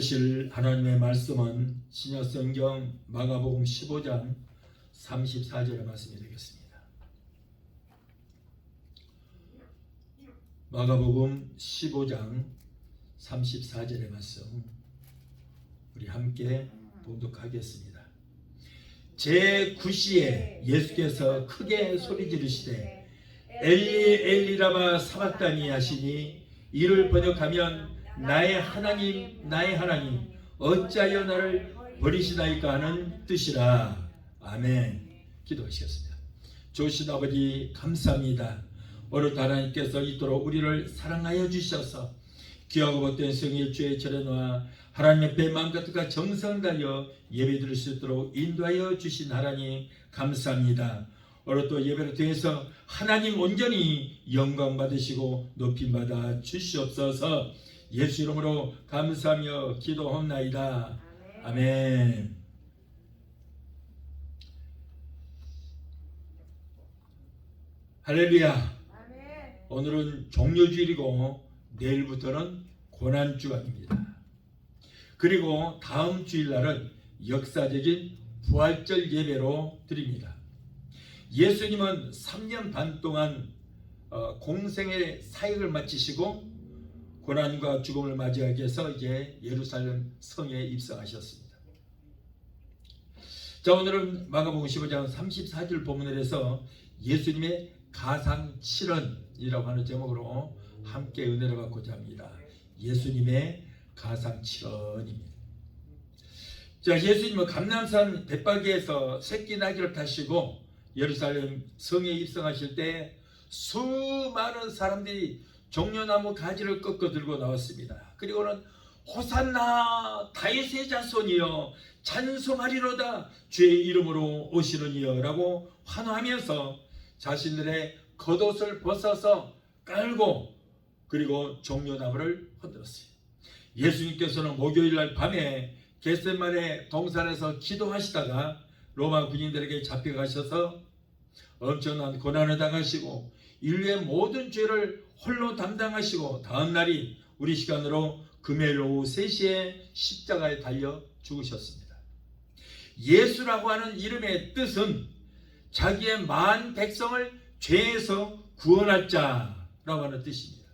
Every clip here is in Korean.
들으실 하나님의 말씀은 신약성경 마가복음 15장 34절의 말씀이 되겠습니다. 마가복음 15장 34절의 말씀 우리 함께 봉독하겠습니다. 제9시에 예수께서 크게 소리 지르시되 엘리 엘리라마 사박다니 하시니 이를 번역하면 나의 하나님 나의 하나님 어찌하여 나를 버리시나이까 하는 뜻이라. 아멘. 기도하시겠습니다. 좋으신 아버지 감사합니다. 오늘 하나님께서 이토록 우리를 사랑하여 주셔서 귀하고 복된 성일주의 절에놓아 하나님 앞에 마음과 뜻과 정성을 다하여 예배드릴 수 있도록 인도하여 주신 하나님 감사합니다. 오늘 또 예배를 통해서 하나님 온전히 영광 받으시고 높임 받아 주시옵소서. 예수 이름으로 감사하며 기도합나이다. 아멘. 할렐루야. 오늘은 종료주일이고 내일부터는 고난주간입니다. 그리고 다음 주일날은 역사적인 부활절 예배로 드립니다. 예수님은 3년 반 동안 공생의 사역을 마치시고 고난과 죽음을 맞이하기 위해서 이제 예루살렘 성에 입성하셨습니다. 자, 오늘은 마가복음 15장 34절 본문을 해서 예수님의 가상칠언이라고 하는 제목으로 함께 은혜를 받고자 합니다. 예수님의 가상칠언입니다. 자, 예수님은 감람산 벳바기에서 새끼 나귀를 타시고 예루살렘 성에 입성하실 때 수많은 사람들이 종려나무 가지를 꺾어 들고 나왔습니다. 그리고는 호산나 다윗의 자손이여 찬송하리로다 주의 이름으로 오시느니여 라고 환호하면서 자신들의 겉옷을 벗어서 깔고 그리고 종려나무를 흔들었어요. 예수님께서는 목요일날 밤에 겟세마네 동산에서 기도하시다가 로마 군인들에게 잡혀가셔서 엄청난 고난을 당하시고 인류의 모든 죄를 홀로 담당하시고 다음 날이 우리 시간으로 금요일 오후 3시에 십자가에 달려 죽으셨습니다. 예수라고 하는 이름의 뜻은 자기의 많은 백성을 죄에서 구원할 자라고 하는 뜻입니다.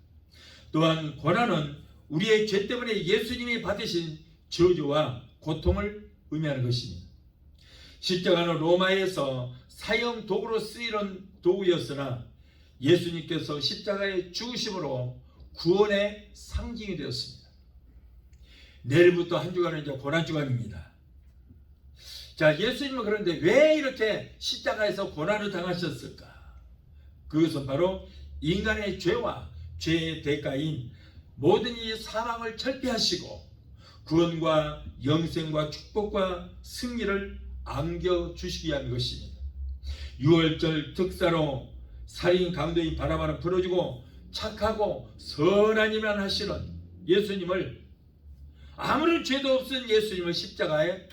또한 고난은 우리의 죄 때문에 예수님이 받으신 저주와 고통을 의미하는 것입니다. 십자가는 로마에서 사형 도구로 쓰이는 도구였으나 예수님께서 십자가의 죽으심으로 구원의 상징이 되었습니다. 내일부터 한 주간은 이제 고난주간입니다. 자, 예수님은 그런데 왜 이렇게 십자가에서 고난을 당하셨을까? 그것은 바로 인간의 죄와 죄의 대가인 모든 이 사망을 철폐하시고 구원과 영생과 축복과 승리를 안겨주시기 위한 것입니다. 6월절 특사로 살인 강도인 바라바를 풀어주고 착하고 선한 일만 하시는 예수님을, 아무런 죄도 없은 예수님을 십자가에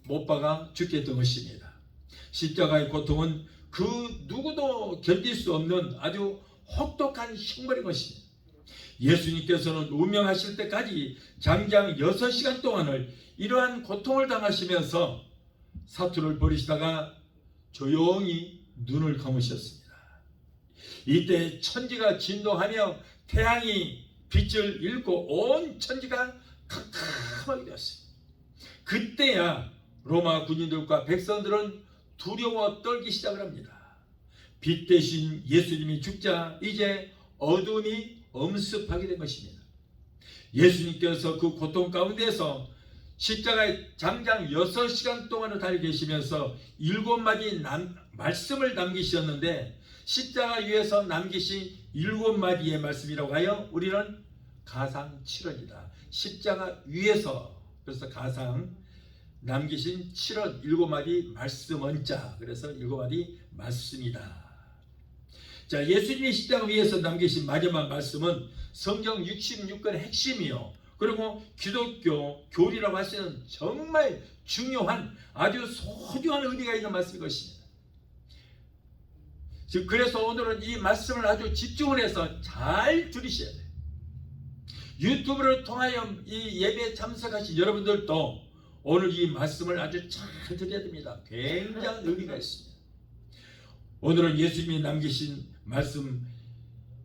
못 박아 죽게 했던 것입니다. 십자가의 고통은 그 누구도 견딜 수 없는 아주 혹독한 형벌인 것입니다. 예수님께서는 운명하실 때까지 장장 6시간 동안을 이러한 고통을 당하시면서 사투를 벌이시다가 조용히 눈을 감으셨습니다. 이때 천지가 진동하며 태양이 빛을 잃고 온 천지가 캄캄하게 되었습니다. 그때야 로마 군인들과 백성들은 두려워 떨기 시작을 합니다. 빛 대신 예수님이 죽자 이제 어둠이 엄습하게 된 것입니다. 예수님께서 그 고통 가운데서 십자가에 장장 6시간 동안을 달려 계시면서 7마디 말씀을 남기셨는데 십자가 위에서 남기신 7마디의 말씀이라고 하여 우리는 가상칠언이다. 십자가 위에서, 그래서 가상 남기신 7마디 말씀 원자, 그래서 7마디 말씀이다. 자, 예수님이 십자가 위에서 남기신 마지막 말씀은 성경 66권의 핵심이요, 그리고 기독교 교리라고 할 수 있는 정말 중요한 아주 소중한 의미가 있는 말씀인 것입니다. 그래서 오늘은 이 말씀을 아주 집중을 해서 잘 들으셔야 돼요. 유튜브를 통하여 이 예배에 참석하신 여러분들도 오늘 이 말씀을 아주 잘 들어야 됩니다. 굉장히 의미가 있습니다. 오늘은 예수님이 남기신 말씀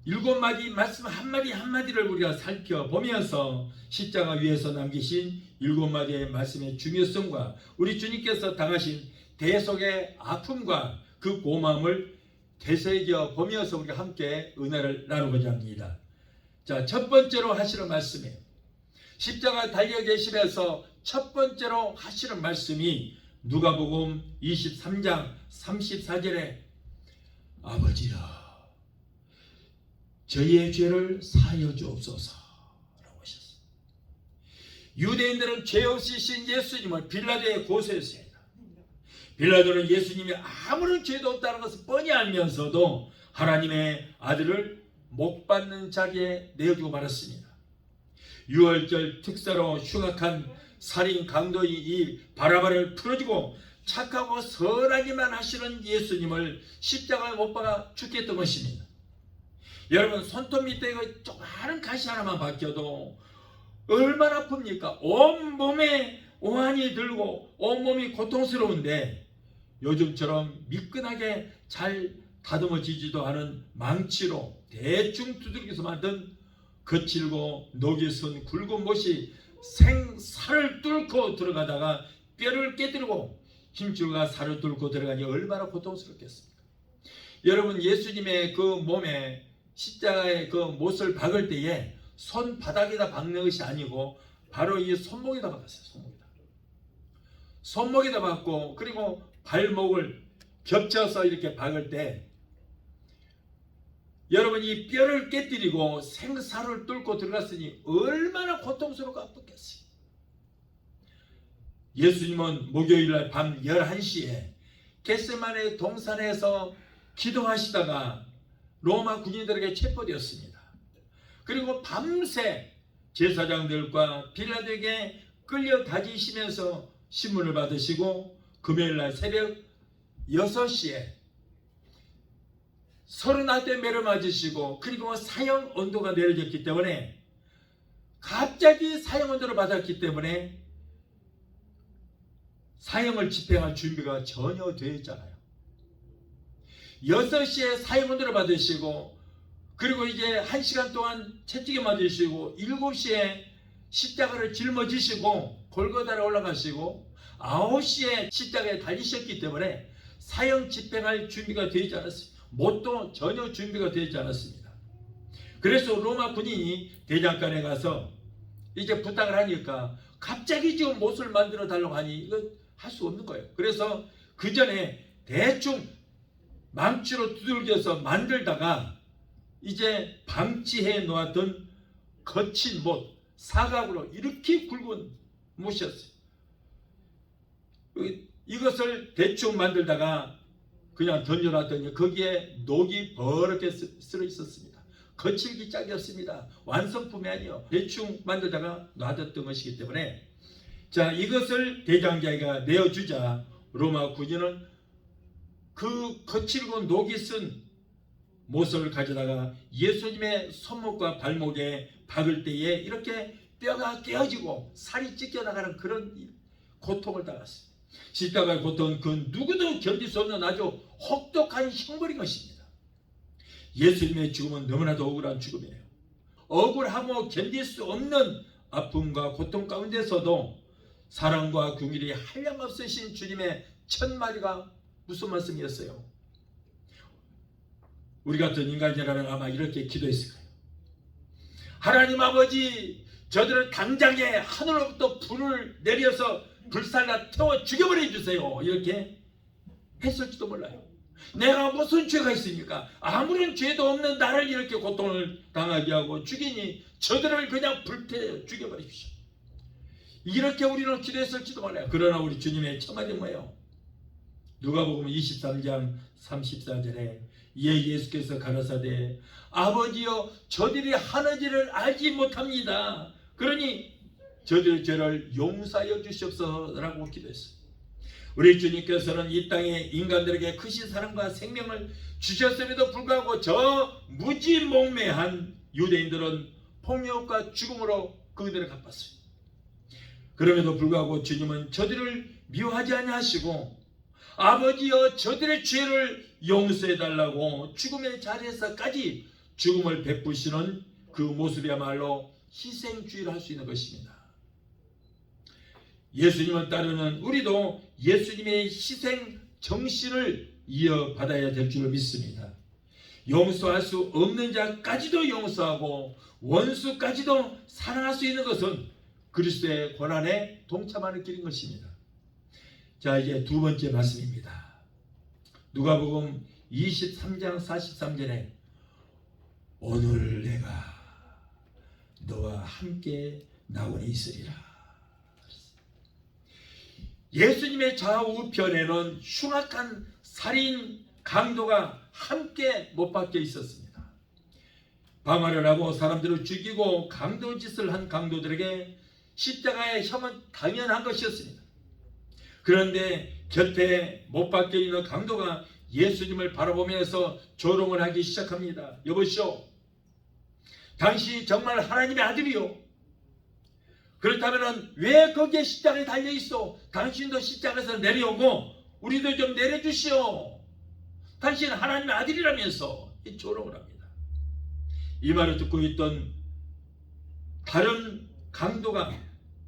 7마디 말씀 한마디 한마디를 우리가 살펴보면서 십자가 위에서 남기신 7마디의 말씀의 중요성과 우리 주님께서 당하신 대속의 아픔과 그 고마움을 되새겨 보면서 우리가 함께 은혜를 나누고자 합니다. 자, 첫 번째로 하시는 말씀이에요. 십자가 달려 계시면서 첫 번째로 하시는 말씀이 누가복음 23장 34절에 아버지여 저희의 죄를 사하여 주옵소서 라고 하셨어요. 유대인들은 죄 없으신 예수님을 빌라도에 고소했습니다. 빌라도는 예수님이 아무런 죄도 없다는 것을 뻔히 알면서도 하나님의 아들을 못 받는 자리에 내어주고 말았습니다. 6월절 특사로 흉악한 살인 강도인 이 바라바를 풀어주고 착하고 선하기만 하시는 예수님을 십자가에 못 박아 죽게 했던 것입니다. 여러분 손톱 밑에 그 조그마한 가시 하나만 박혀도 얼마나 아픕니까? 온몸에 오한이 들고 온몸이 고통스러운데 요즘처럼 미끈하게 잘 다듬어지지도 않은 망치로 대충 두들겨서 만든 거칠고 녹이 쓴 굵은 못이 생살을 뚫고 들어가다가 뼈를 깨뜨리고 힘줄과 살을 뚫고 들어가니 얼마나 고통스럽겠습니까? 여러분 예수님의 그 몸에 십자가의 그 못을 박을 때에 손바닥에다 박는 것이 아니고 바로 이 손목에다 박았어요. 손목에다 박고 그리고 발목을 겹쳐서 이렇게 박을 때 여러분 이 뼈를 깨뜨리고 생살을 뚫고 들어갔으니 얼마나 고통스럽고 아팠겠어요. 예수님은 목요일날 밤 11시에 겟세마네 동산에서 기도하시다가 로마 군인들에게 체포되었습니다. 그리고 밤새 제사장들과 빌라도에게 끌려 다니시면서 신문을 받으시고 금요일날 새벽 6시에 30대 매를 맞으시고 그리고 사형 언도가 내려졌기 때문에 갑자기 사형 언도를 받았기 때문에 사형을 집행할 준비가 전혀 되어 있잖아요. 6시에 사형 언도를 받으시고 그리고 이제 1시간 동안 채찍에 맞으시고 7시에 십자가를 짊어지시고 골고다에 올라가시고 9시에 십자가에 달리셨기 때문에 사형 집행할 준비가 되어 있지 않았습니다. 못도 전혀 준비가 되어 있지 않았습니다. 그래서 로마 군인이 대장간에 가서 이제 부탁을 하니까 갑자기 지금 못을 만들어 달라고 하니 이거 할 수 없는 거예요. 그래서 그 전에 대충 망치로 두들겨서 만들다가 이제 방치해 놓았던 거친 못, 사각으로 이렇게 굵은 못이었어요. 이것을 대충 만들다가 그냥 던져놨더니 거기에 녹이 버럭게 쓸어 있었습니다. 거칠기 짝이 없습니다. 완성품이 아니요. 대충 만들다가 놔뒀던 것이기 때문에 자 이것을 대장자가 내어주자 로마 군인은 그 거칠고 녹이 쓴 못을 가져다가 예수님의 손목과 발목에 박을 때에 이렇게 뼈가 깨어지고 살이 찢겨나가는 그런 고통을 당했어요. 십자가의 고통은 그 누구도 견딜 수 없는 아주 혹독한 형벌인 것입니다. 예수님의 죽음은 너무나도 억울한 죽음이에요. 억울하고 견딜 수 없는 아픔과 고통 가운데서도 사랑과 긍휼이 한량없으신 주님의 첫 마디가 무슨 말씀이었어요? 우리 같은 인간이라면 아마 이렇게 기도했을 거예요. 하나님 아버지 저들을 당장에 하늘로부터 불을 내려서 불살라 태워 죽여버려 주세요. 이렇게 했을지도 몰라요. 내가 무슨 죄가 있습니까? 아무런 죄도 없는 나를 이렇게 고통을 당하게 하고 죽이니 저들을 그냥 불태워 죽여버리십시오. 이렇게 우리는 기도했을지도 몰라요. 그러나 우리 주님의 첫마디는 뭐예요? 누가복음 23장 34절에 예수께서 가라사대 아버지여 저들이 하는지를 알지 못합니다. 그러니 저들의 죄를 용서하여 주시옵소서라고 기도했어요. 우리 주님께서는 이 땅에 인간들에게 크신 사랑과 생명을 주셨음에도 불구하고 저 무지몽매한 유대인들은 폭력과 죽음으로 그들을 갚았어요. 그럼에도 불구하고 주님은 저들을 미워하지 아니하시고 아버지여 저들의 죄를 용서해달라고 죽음의 자리에서까지 죽음을 베푸시는 그 모습이야말로 희생주의를 할 수 있는 것입니다. 예수님을 따르는 우리도 예수님의 희생 정신을 이어받아야 될 줄 믿습니다. 용서할 수 없는 자까지도 용서하고 원수까지도 사랑할 수 있는 것은 그리스도의 고난에 동참하는 길인 것입니다. 자, 이제 두 번째 말씀입니다. 누가복음 23장 43절에 오늘 내가 너와 함께 나오니 있으리라. 예수님의 좌우편에는 흉악한 살인 강도가 함께 못 박혀 있었습니다. 방화를 하고 사람들을 죽이고 강도짓을 한 강도들에게 십자가의 형은 당연한 것이었습니다. 그런데 곁에 못 박혀 있는 강도가 예수님을 바라보면서 조롱을 하기 시작합니다. 여보시오, 당신이 정말 하나님의 아들이요? 그렇다면 왜 거기에 십자가에 달려있어? 당신도 십자가에서 내려오고 우리도 좀 내려주시오. 당신은 하나님의 아들이라면서 이 조롱을 합니다. 이 말을 듣고 있던 다른 강도가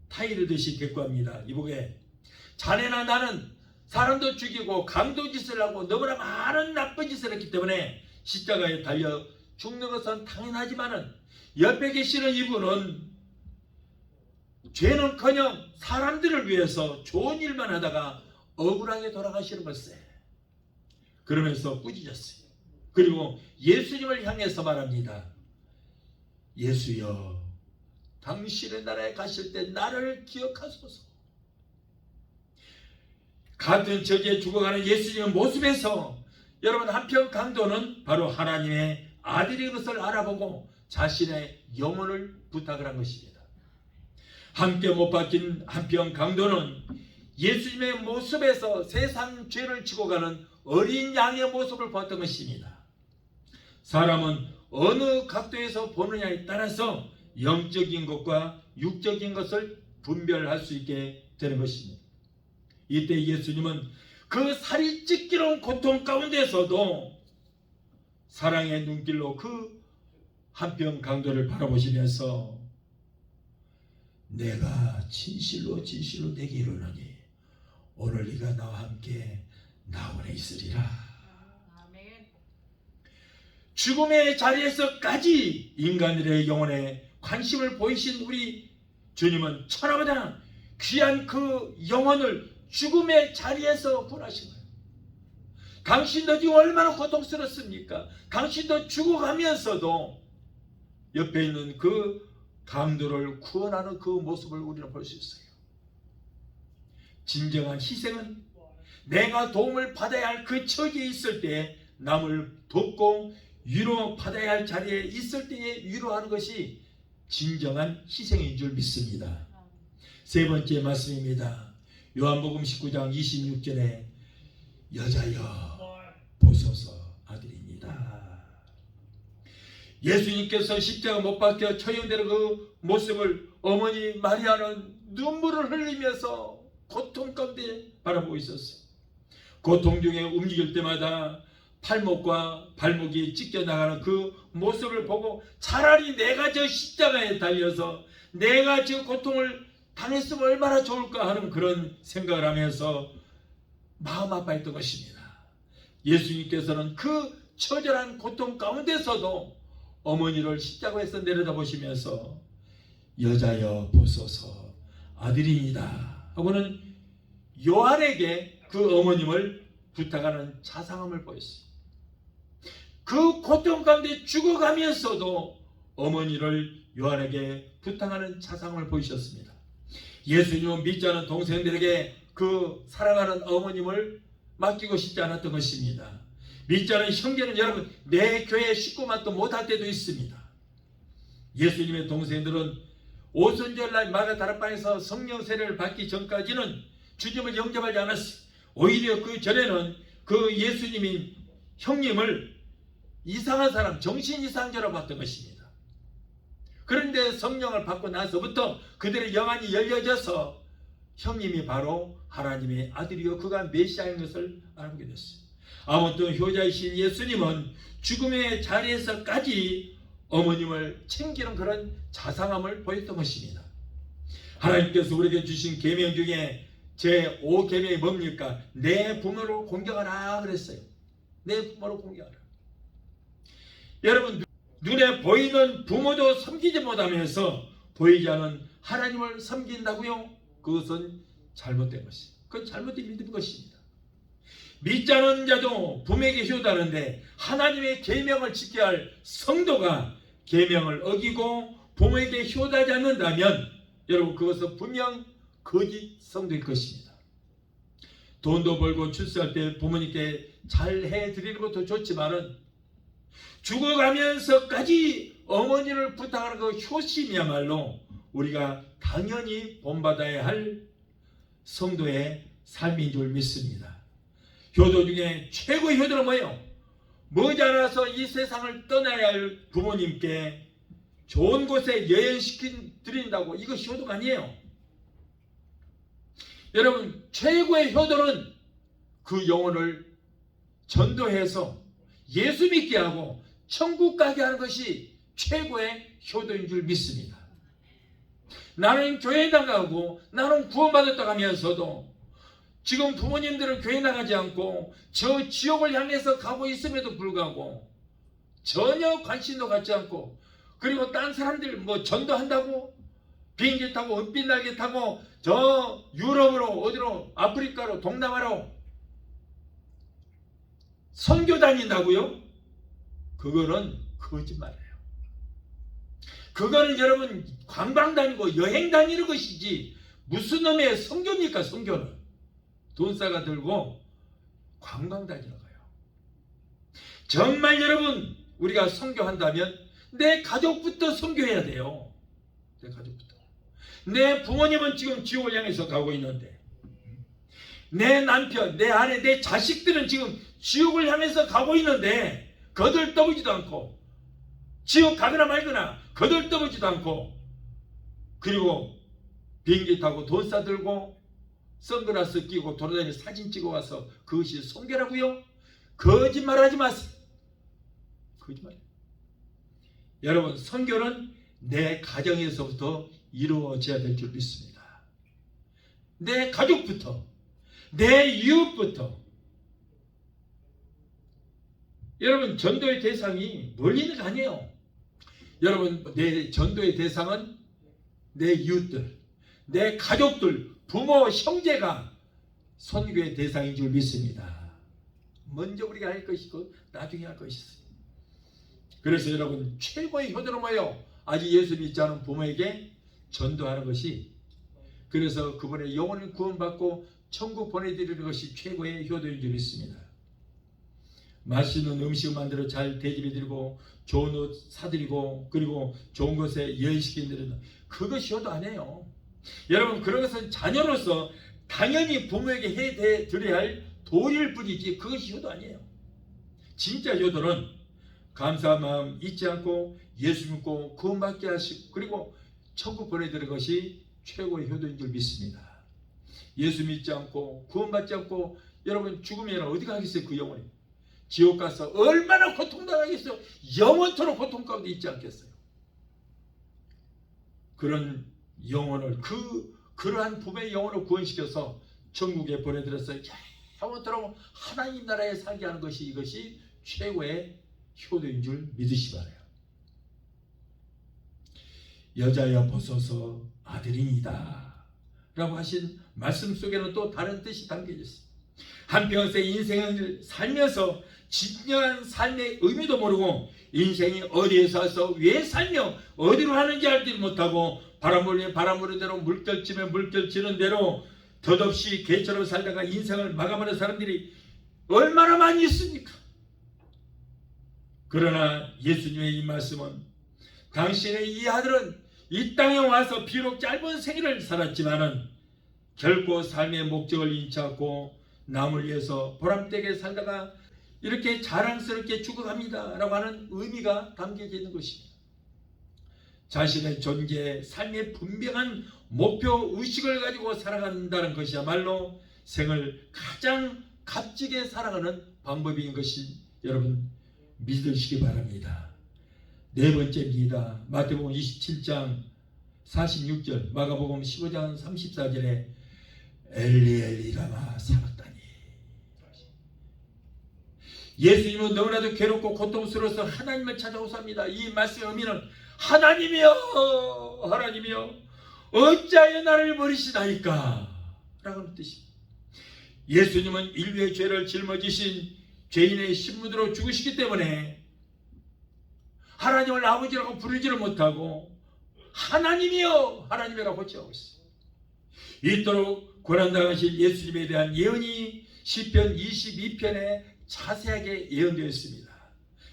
타이르듯이 대꾸합니다. 이보게, 자네나 나는 사람도 죽이고 강도짓을 하고 너무나 많은 나쁜 짓을 했기 때문에 십자가에 달려 죽는 것은 당연하지만은 옆에 계시는 이분은 죄는커녕 사람들을 위해서 좋은 일만 하다가 억울하게 돌아가시는 것을 그러면서 꾸짖었어요. 그리고 예수님을 향해서 말합니다. 예수여, 당신의 나라에 가실 때 나를 기억하소서. 같은 저지에 죽어가는 예수님의 모습에서 여러분, 한편 강도는 바로 하나님의 아들인 것을 알아보고 자신의 영혼을 부탁을 한 것입니다. 함께 못 박힌 한편 강도는 예수님의 모습에서 세상 죄를 지고 가는 어린 양의 모습을 보았던 것입니다. 사람은 어느 각도에서 보느냐에 따라서 영적인 것과 육적인 것을 분별할 수 있게 되는 것입니다. 이때 예수님은 그 살이 찢기는 고통 가운데서도 사랑의 눈길로 그 한편 강도를 바라보시면서 내가 진실로 진실로 내게 이르노니 오늘 네가 나와 함께 나오네 있으리라. 아멘. 죽음의 자리에서까지 인간들의 영혼에 관심을 보이신 우리 주님은 천하보다 귀한 그 영혼을 죽음의 자리에서 구하신 거예요. 당신도 지금 얼마나 고통스럽습니까? 당신도 죽어가면서도 옆에 있는 그 강도를 구원하는 그 모습을 우리는 볼 수 있어요. 진정한 희생은 내가 도움을 받아야 할 그 처지에 있을 때 남을 돕고 위로받아야 할 자리에 있을 때에 위로하는 것이 진정한 희생인 줄 믿습니다. 세 번째 말씀입니다. 요한복음 19장 26절에 여자여 보소서 아들입니다. 예수님께서 십자가 못 박혀 처형되는 그 모습을 어머니 마리아는 눈물을 흘리면서 고통 가운데 바라보고 있었어요. 고통 중에 움직일 때마다 팔목과 발목이 찢겨나가는 그 모습을 보고 차라리 내가 저 십자가에 달려서 내가 저 고통을 당했으면 얼마나 좋을까 하는 그런 생각을 하면서 마음 아파했던 것입니다. 예수님께서는 그 처절한 고통 가운데서도 어머니를 십자가에서 내려다보시면서 여자여 보소서 아들입니다 하고는 요한에게 그 어머님을 부탁하는 자상함을 보였어요. 그 고통 가운데 죽어가면서도 어머니를 요한에게 부탁하는 자상함을 보이셨습니다. 예수님은 믿지 않은 동생들에게 그 사랑하는 어머님을 맡기고 싶지 않았던 것입니다. 믿지 않은 형제는 여러분 내 교회 식구만도 못할 때도 있습니다. 예수님의 동생들은 오순절날 마가다락방에서 성령 세례를 받기 전까지는 주님을 영접하지 않았어요. 오히려 그 전에는 그 예수님이 형님을 이상한 사람, 정신 이상자라고 봤던 것입니다. 그런데 성령을 받고 나서부터 그들의 영안이 열려져서 형님이 바로 하나님의 아들이요 그가 메시아인 것을 알게 됐어요. 아무튼 효자이신 예수님은 죽음의 자리에서까지 어머님을 챙기는 그런 자상함을 보였던 것입니다. 하나님께서 우리에게 주신 계명 중에 제5계명이 뭡니까? 내 부모를 공경하라 그랬어요. 내 부모를 공경하라. 여러분, 눈에 보이는 부모도 섬기지 못하면서 보이지 않은 하나님을 섬긴다고요? 그것은 잘못된 것입니다. 그건 잘못된 믿음인 것입니다. 믿지 않은 자도 부모에게 효도하는데 하나님의 계명을 지켜야 할 성도가 계명을 어기고 부모에게 효도하지 않는다면 여러분 그것은 분명 거짓 성도일 것입니다. 돈도 벌고 출세할 때 부모님께 잘 해드리는 것도 좋지만은 죽어가면서까지 어머니를 부탁하는 그 효심이야말로 우리가 당연히 본받아야 할 성도의 삶인 줄 믿습니다. 효도 중에 최고의 효도는 뭐예요? 머지않아서 이 세상을 떠나야 할 부모님께 좋은 곳에 여행시켜 드린다고 이것이 효도가 아니에요. 여러분 최고의 효도는 그 영혼을 전도해서 예수 믿게 하고 천국 가게 하는 것이 최고의 효도인 줄 믿습니다. 나는 교회 나가고 나는 구원받았다 하면서도 지금 부모님들은 교회 나가지 않고 저 지옥을 향해서 가고 있음에도 불구하고 전혀 관심도 갖지 않고 그리고 딴 사람들 뭐 전도한다고 비행기 타고 은빛 날개 타고 저 유럽으로 어디로 아프리카로 동남아로 선교 다닌다고요? 그거는 거짓말이에요. 그거는 여러분 관광 다니고 여행 다니는 것이지 무슨 놈의 선교입니까? 선교는 돈 싸가 들고 관광 다니는 거예요. 정말 여러분 우리가 선교한다면 내 가족부터 선교해야 돼요. 내 가족부터. 내 부모님은 지금 지옥을 향해서 가고 있는데 내 남편, 내 아내, 내 자식들은 지금 지옥을 향해서 가고 있는데 거들떠보지도 않고 지옥 가거나 말거나 거들떠보지도 않고 그리고 비행기 타고 돈 싸들고 선글라스 끼고 돌아다니며 사진 찍어 와서 그것이 선교라고요? 거짓말하지 마세요. 거짓말. 여러분 선교는 내 가정에서부터 이루어져야 될 줄 믿습니다. 내 가족부터 내 이웃부터. 여러분 전도의 대상이 멀리 있는 거 아니에요. 여러분 내 전도의 대상은 내 이웃들, 내 가족들, 부모, 형제가 선교의 대상인 줄 믿습니다. 먼저 우리가 할 것이고 나중에 할 것이 있습니다. 그래서 여러분 최고의 효도는 뭐예요? 아직 예수 믿지 않은 부모에게 전도하는 것이, 그래서 그분의 영혼을 구원받고 천국 보내드리는 것이 최고의 효도인 줄 믿습니다. 맛있는 음식 만들어 잘 대접해드리고 좋은 옷 사드리고 그리고 좋은 곳에 여행시켜드리는 그것이 효도 아니에요. 여러분 그런 것은 자녀로서 당연히 부모에게 해드려야 할 도리일 뿐이지 그것이 효도 아니에요. 진짜 효도는 감사한 마음 잊지 않고 예수 믿고 구원받게 하시고 그리고 천국 보내드리는 것이 최고의 효도인 줄 믿습니다. 예수 믿지 않고 구원받지 않고 여러분 죽으면 어디 가겠어요? 그 영혼이 지옥 가서 얼마나 고통당하겠어요? 영원토록 고통 가운데 있지 않겠어요? 그런 영혼을 그러한 부모의 영혼을 구원시켜서 천국에 보내드려서 영원토록 하나님 나라에 살게 하는 것이 이것이 최고의 효도인 줄 믿으시 바라요. 여자여 보소서 아들이니다 라고 하신 말씀 속에는 또 다른 뜻이 담겨져 있습니다. 한평생 인생을 살면서 진정한 삶의 의미도 모르고 인생이 어디에 사서 왜 살며 어디로 하는지 알지 못하고 바람 불면 바람 부는 대로 물결치면 물결치는 대로 덧없이 개처럼 살다가 인생을 마감하는 사람들이 얼마나 많이 있습니까? 그러나 예수님의 이 말씀은 당신의 이 아들은 이 땅에 와서 비록 짧은 생애를 살았지만은 결코 삶의 목적을 잃지 않고 남을 위해서 보람되게 살다가 이렇게 자랑스럽게 죽어갑니다 라고 하는 의미가 담겨져 있는 것입니다. 자신의 존재, 삶의 분명한 목표 의식을 가지고 살아간다는 것이야말로 생을 가장 값지게 살아가는 방법인 것이 여러분 믿으시기 바랍니다. 네 번째입니다. 마태복음 27장 46절, 마가복음 15장 34절에 엘리 엘리 라마 사박다니. 예수님은 너무나도 괴롭고 고통스러워서 하나님을 찾아오삽니다. 이 말씀의 의미는 하나님이여 하나님이여 어찌하여 나를 버리시나이까 라는 뜻입니다. 예수님은 인류의 죄를 짊어지신 죄인의 신분으로 죽으시기 때문에 하나님을 아버지라고 부르지를 못하고 하나님이여 하나님이라고 호칭하고 있습니다. 이토록 고난당하신 예수님에 대한 예언이 시편 22편에 자세하게 예언되어 있습니다.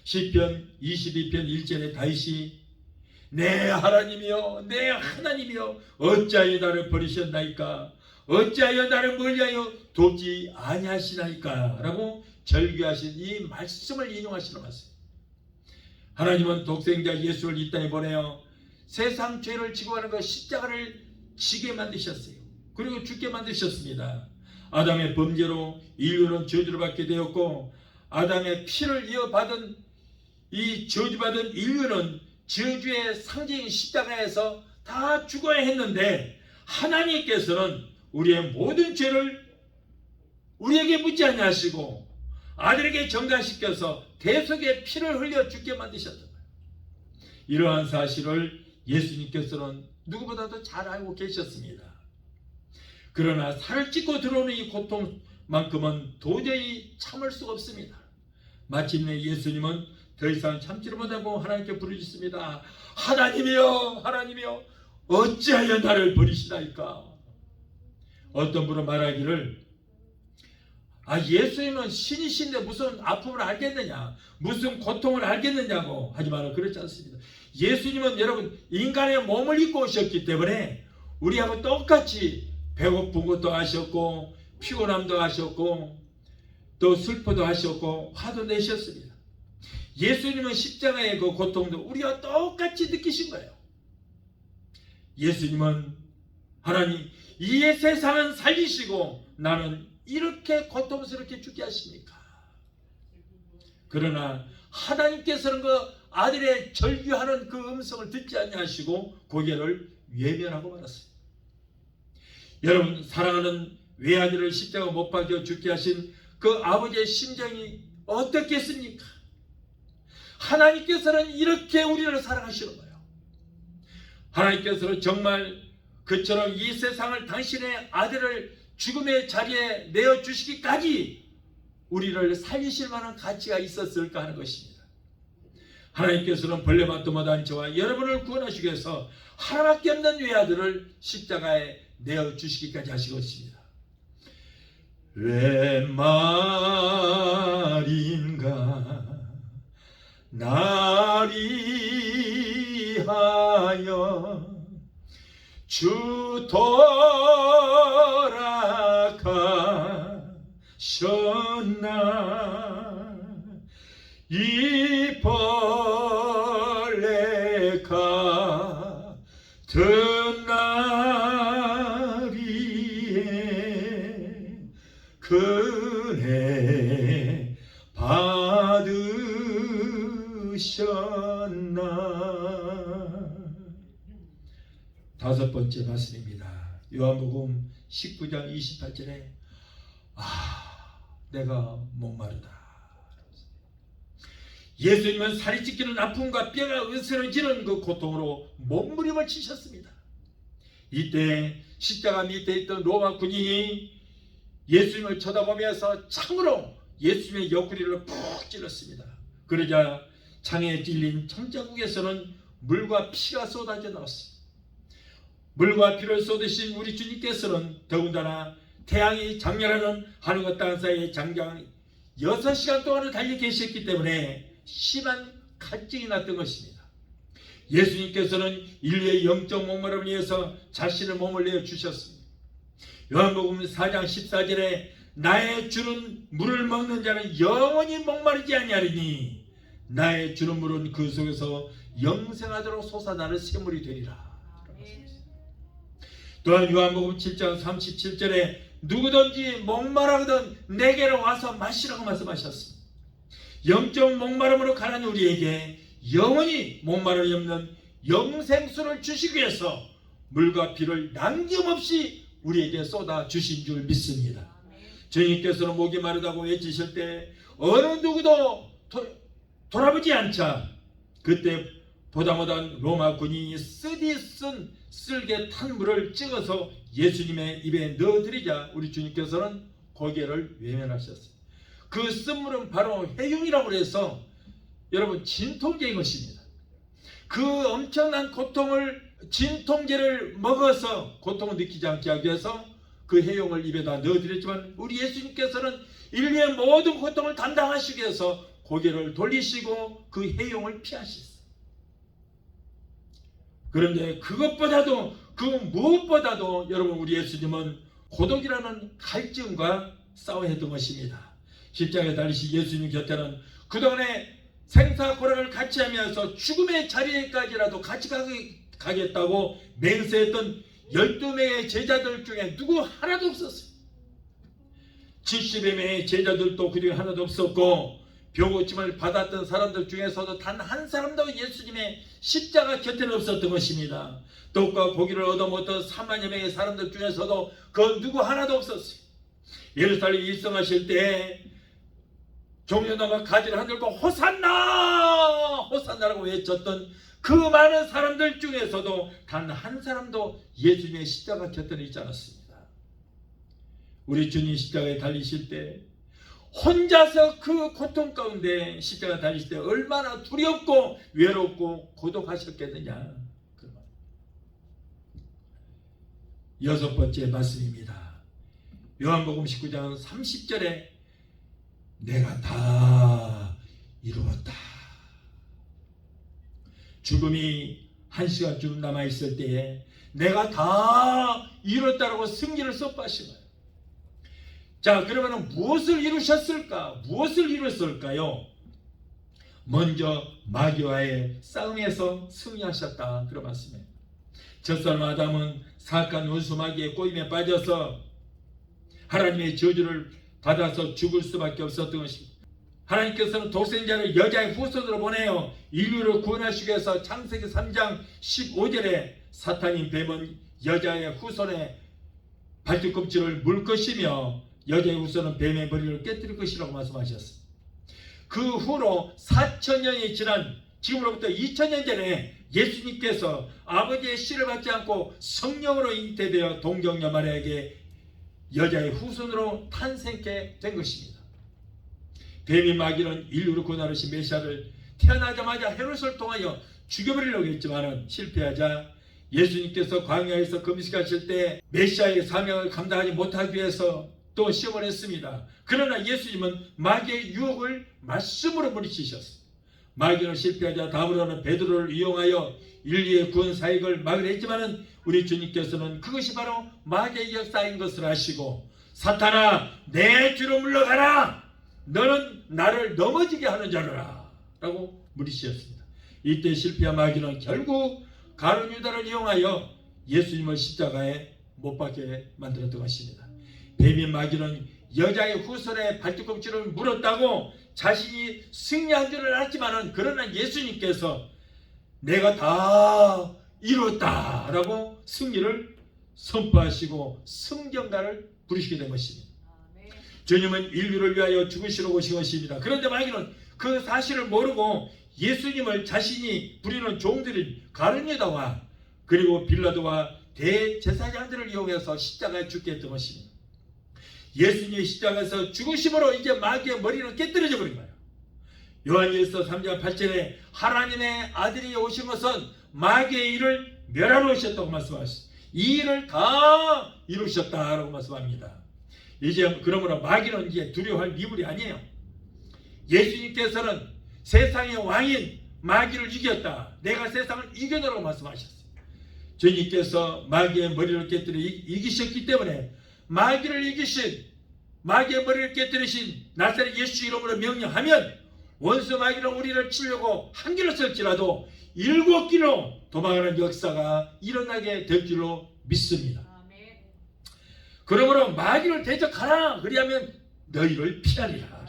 시편 22편 1절에 다윗이 내 하나님이여 내 하나님이여 어찌하여 나를 버리셨나이까 어찌하여 나를 멀리하여 돕지 아니하시나이까 라고 절규하신 이 말씀을 인용하시는 말씀. 하나님은 독생자 예수를 이 땅에 보내어 세상 죄를 지고 가는 것 십자가를 지게 만드셨어요. 그리고 죽게 만드셨습니다. 아담의 범죄로 인류는 저주를 받게 되었고 아담의 피를 이어받은 이 저주받은 인류는 저주의 상징인 십자가에서 다 죽어야 했는데 하나님께서는 우리의 모든 죄를 우리에게 묻지 아니하시고 아들에게 전가시켜서 대속의 피를 흘려 죽게 만드셨던 거예요. 이러한 사실을 예수님께서는 누구보다도 잘 알고 계셨습니다. 그러나 살을 찢고 들어오는 이 고통만큼은 도저히 참을 수가 없습니다. 마침내 예수님은 더 이상 참지를 못하고 하나님께 부르짖습니다. 하나님이여 하나님이여 어찌하여 나를 버리시나이까. 어떤 분은 말하기를 예수님은 신이신데 무슨 아픔을 알겠느냐 무슨 고통을 알겠느냐고. 하지만 그렇지 않습니다. 예수님은 여러분 인간의 몸을 입고 오셨기 때문에 우리하고 똑같이 배고픈 것도 하셨고 피곤함도 하셨고 또 슬퍼도 하셨고 화도 내셨습니다. 예수님은 십자가의 그 고통도 우리와 똑같이 느끼신 거예요. 예수님은 하나님 이 세상은 살리시고 나는 이렇게 고통스럽게 죽게 하십니까? 그러나 하나님께서는 그 아들의 절규하는 그 음성을 듣지 아니하시고 고개를 외면하고 말았습니다. 여러분 사랑하는 외아들을 십자가 못 박혀 죽게 하신 그 아버지의 심정이 어떻겠습니까? 하나님께서는 이렇게 우리를 사랑하시는 거예요. 하나님께서는 정말 그처럼 이 세상을 당신의 아들을 죽음의 자리에 내어주시기까지 우리를 살리실 만한 가치가 있었을까 하는 것입니다. 하나님께서는 벌레맛도 못한 저와 여러분을 구원하시기 위해서 하나밖에 없는 외아들을 십자가에 내어주시기까지 하신 것입니다. 왜 말인가 나리 하여 주 돌아가셨나 이 벌레 같은 나리에 그네 받으셨나. 다섯 번째 말씀입니다. 요한복음 19장 28절에 내가 목마르다. 예수님은 살이 찢기는 아픔과 뼈가 으스러지는 그 고통으로 몸부림을 치셨습니다. 이때 십자가 밑에 있던 로마 군인이 예수님을 쳐다보면서 창으로 예수님의 옆구리를 푹 찔렀습니다. 그러자 창에 찔린 천자국에서는 물과 피가 쏟아져 나왔습니다. 물과 피를 쏟으신 우리 주님께서는 더군다나 태양이 장렬하는 하늘과 땅 사이에 장장 6시간 동안을 달려 계셨기 때문에 심한 갈증이 났던 것입니다. 예수님께서는 인류의 영적 목마름을 위해서 자신의 몸을 내어주셨습니다. 요한복음 4장 14절에 나의 주는 물을 먹는 자는 영원히 목마르지 아니하리니 나의 주는 물은 그 속에서 영생하도록 솟아나는 샘물이 되리라. 또한 요한복음 7장 37절에 누구든지 목마르거든 내게로 와서 마시라고 말씀하셨습니다. 영적 목마름으로 가는 우리에게 영원히 목마름이 없는 영생수를 주시기 위해서 물과 피를 남김없이 우리에게 쏟아 주신 줄 믿습니다. 주님께서는 목이 마르다고 외치실 때 어느 누구도 돌아보지 않자 그때 보다 못한 로마 군인이 쓰디 쓴 쓸개 탄 물을 찍어서 예수님의 입에 넣어드리자 우리 주님께서는 고개를 외면하셨어요. 그 쓴물은 바로 해흉이라고 해서 여러분 진통제인 것입니다. 그 엄청난 고통을 진통제를 먹어서 고통을 느끼지 않게 하기 위해서 그 해용을 입에다 넣어드렸지만 우리 예수님께서는 인류의 모든 고통을 감당하시기 위해서 고개를 돌리시고 그 해용을 피하셨어요. 그런데 그것보다도 그 무엇보다도 여러분 우리 예수님은 고독이라는 갈증과 싸워야 했던 것입니다. 십자가에 달리신 예수님 곁에는 그동안에 생사고락을 같이 하면서 죽음의 자리에까지라도 같이 가겠다고 맹세했던 12명의 제자들 중에 누구 하나도 없었어요. 70여 명의 제자들도 그 중에 하나도 없었고 병고침을 받았던 사람들 중에서도 단 한 사람도 예수님의 십자가 곁에는 없었던 것입니다. 떡과 고기를 얻어먹었던 3만여 명의 사람들 중에서도 그 누구 하나도 없었어요. 예루살렘 입성하실 때 종려나무 가지를 흔들고 호산나 호산나라고 외쳤던 그 많은 사람들 중에서도 단 한 사람도 예수님의 십자가 곁에는 있지 않았습니다. 우리 주님 십자가에 달리실 때 혼자서 그 고통 가운데 십자가 달리실 때 얼마나 두렵고 외롭고 고독하셨겠느냐. 여섯 번째 말씀입니다. 요한복음 19장 30절에 내가 다 이루었다. 죽음이 1시간쯤 남아있을 때에 내가 다 이뤘다라고 승리를 선포하신 거예요. 자, 그러면 무엇을 이루셨을까? 무엇을 이뤘을까요? 먼저 마귀와의 싸움에서 승리하셨다. 그런 말씀이에요. 첫사람 아담은 사악한 원수 마귀의 꼬임에 빠져서 하나님의 저주를 받아서 죽을 수밖에 없었던 것입니다. 하나님께서는 독생자를 여자의 후손으로 보내어 인류를 구원하시기 위해서 창세기 3장 15절에 사탄인 뱀은 여자의 후손의 발뒤꿈치를 물 것이며 여자의 후손은 뱀의 머리를 깨뜨릴 것이라고 말씀하셨습니다. 그 후로 4,000년이 지난 지금으로부터 2,000년 전에 예수님께서 아버지의 씨를 받지 않고 성령으로 잉태되어 동정녀 마리아에게 여자의 후손으로 탄생케 된 것입니다. 뱀이 마귀는 인류를 구원하신 메시아를 태어나자마자 헤롯을 통하여 죽여버리려고 했지만 실패하자 예수님께서 광야에서 금식하실 때 메시아의 사명을 감당하지 못하기 위해서 또 시험을 했습니다. 그러나 예수님은 마귀의 유혹을 말씀으로 물리치셨습니다. 마귀는 실패하자 다음으로는 베드로를 이용하여 인류의 구원 사역을 막으려 했지만 우리 주님께서는 그것이 바로 마귀의 역사인 것을 아시고 사탄아 내 뒤로 물러가라. 너는 나를 넘어지게 하는 자라 라고 물리치셨습니다. 이때 실패한 마귀는 결국 가룟 유다를 이용하여 예수님을 십자가에 못 박게 만들었던 것입니다. 뱀인 마귀는 여자의 후손의 발뒤꿈치를 물었다고 자신이 승리한 줄을 알았지만 그러나 예수님께서 내가 다 이뤘다 라고 승리를 선포하시고 승전가를 부르시게 된 것입니다. 주님은 인류를 위하여 죽으시러 오신 것입니다. 그런데 마귀는 그 사실을 모르고 예수님을 자신이 부리는 종들인 가룟 유다와 그리고 빌라도와 대제사장들을 이용해서 십자가에 죽게 했던 것입니다. 예수님이 십자가에서 죽으심으로 이제 마귀의 머리는 깨뜨려져 버린 거예요. 요한일서 3장 8절에 하나님의 아들이 오신 것은 마귀의 일을 멸하러 오셨다고 말씀하셨어요. 이 일을 다 이루셨다라고 말씀합니다. 이제 그러므로 마귀는 이제 두려워할 미물이 아니에요. 예수님께서는 세상의 왕인 마귀를 이겼다. 내가 세상을 이겨내라고 말씀하셨어요. 주님께서 마귀의 머리를 깨뜨려 이기셨기 때문에 마귀를 이기신 마귀의 머리를 깨뜨리신 나사렛 예수 이름으로 명령하면 원수 마귀는 우리를 치려고 한 길로 쓸지라도 7길로 도망하는 역사가 일어나게 될 줄로 믿습니다. 그러므로 마귀를 대적하라. 그리하면 너희를 피하리라.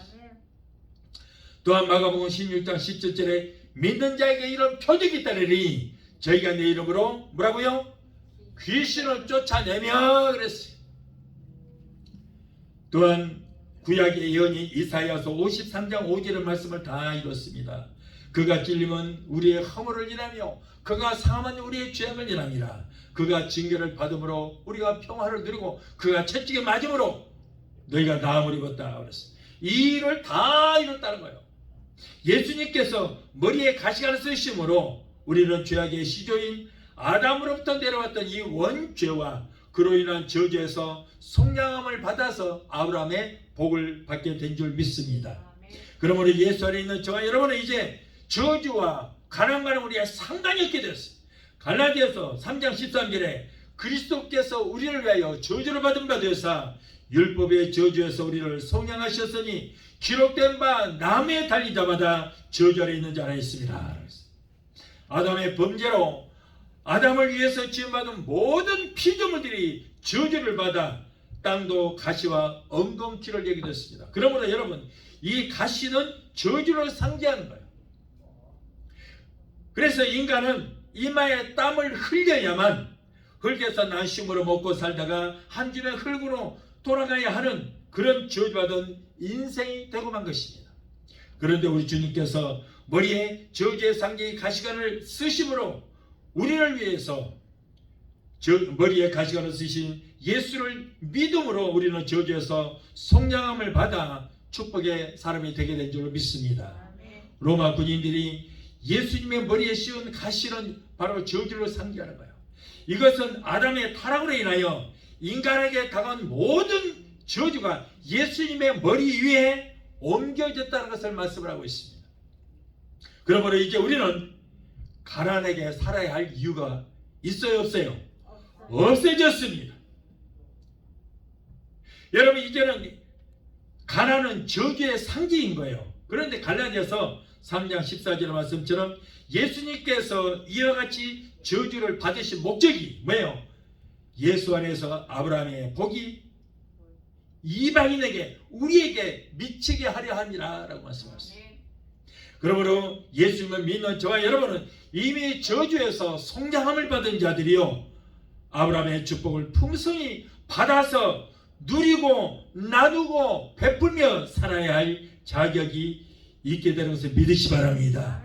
또한 마가복음 16장 17절에 믿는 자에게 이런 표적이 있다니 저희가 내 이름으로 뭐라고요? 귀신을 쫓아내며 그랬어요. 또한 구약의 예언이 이사야서 53장 5절의 말씀을 다 이뤘습니다. 그가 찔림은 우리의 허물을 인하며 그가 상함은 우리의 죄악을 인함이라. 그가 징계를 받음으로 우리가 평화를 누리고 그가 채찍에 맞음으로 너희가 나음을 입었다 그랬어요. 이 일을 다 이뤘다는 거예요. 예수님께서 머리에 가시관을 쓰심으로 우리는 죄악의 시조인 아담으로부터 내려왔던 이 원죄와 그로 인한 저주에서 속량함을 받아서 아브라함의 복을 받게 된 줄 믿습니다. 그러므로 예수 안에 있는 저와 여러분은 이제 저주와 가난과는 우리가 상관이 없게 되었습니다. 갈라디아서 3장 13절에 그리스도께서 우리를 위하여 저주를 받은 바 되사 율법의 저주에서 우리를 속량하셨으니 기록된 바 남의 달리자마다 저주 아래 있는 자라 했습니다. 아담의 범죄로 아담을 위해서 지음받은 모든 피조물들이 저주를 받아 땅도 가시와 엉겅퀴를 얘기 됐습니다. 그러므로 여러분, 이 가시는 저주를 상징하는 거예요. 그래서 인간은 이마에 땀을 흘려야만 흙에서 난심으로 먹고 살다가 한 줌의 흙으로 돌아가야 하는 그런 저주받은 인생이 되고만 것입니다. 그런데 우리 주님께서 머리에 저주의 상징이 가시관을 쓰심으로 우리를 위해서 머리에 가시관을 쓰신 예수를 믿음으로 우리는 저주에서 속량함을 받아 축복의 사람이 되게 된 줄로 믿습니다. 로마 군인들이 예수님의 머리에 씌운 가시는 바로 저주를 상징하는 거예요. 이것은 아담의 타락으로 인하여 인간에게 다가온 모든 저주가 예수님의 머리 위에 옮겨졌다는 것을 말씀을 하고 있습니다. 그러므로 이제 우리는 가난하게 살아야 할 이유가 있어요, 없어요? 없어졌습니다. 여러분, 이제는 가난은 저주의 상징인 거예요. 그런데 갈라디아서 3장 14절의 말씀처럼 예수님께서 이와 같이 저주를 받으신 목적이 뭐예요? 예수 안에서 아브라함의 복이 이방인에게 우리에게 미치게 하려 함이라 라고 말씀하셨습니다. 그러므로 예수님을 믿는 저와 여러분은 이미 저주에서 속량함을 받은 자들이요, 아브라함의 축복을 풍성히 받아서 누리고 나누고 베풀며 살아야 할 자격이 있게 되는 것을 믿으시 바랍니다.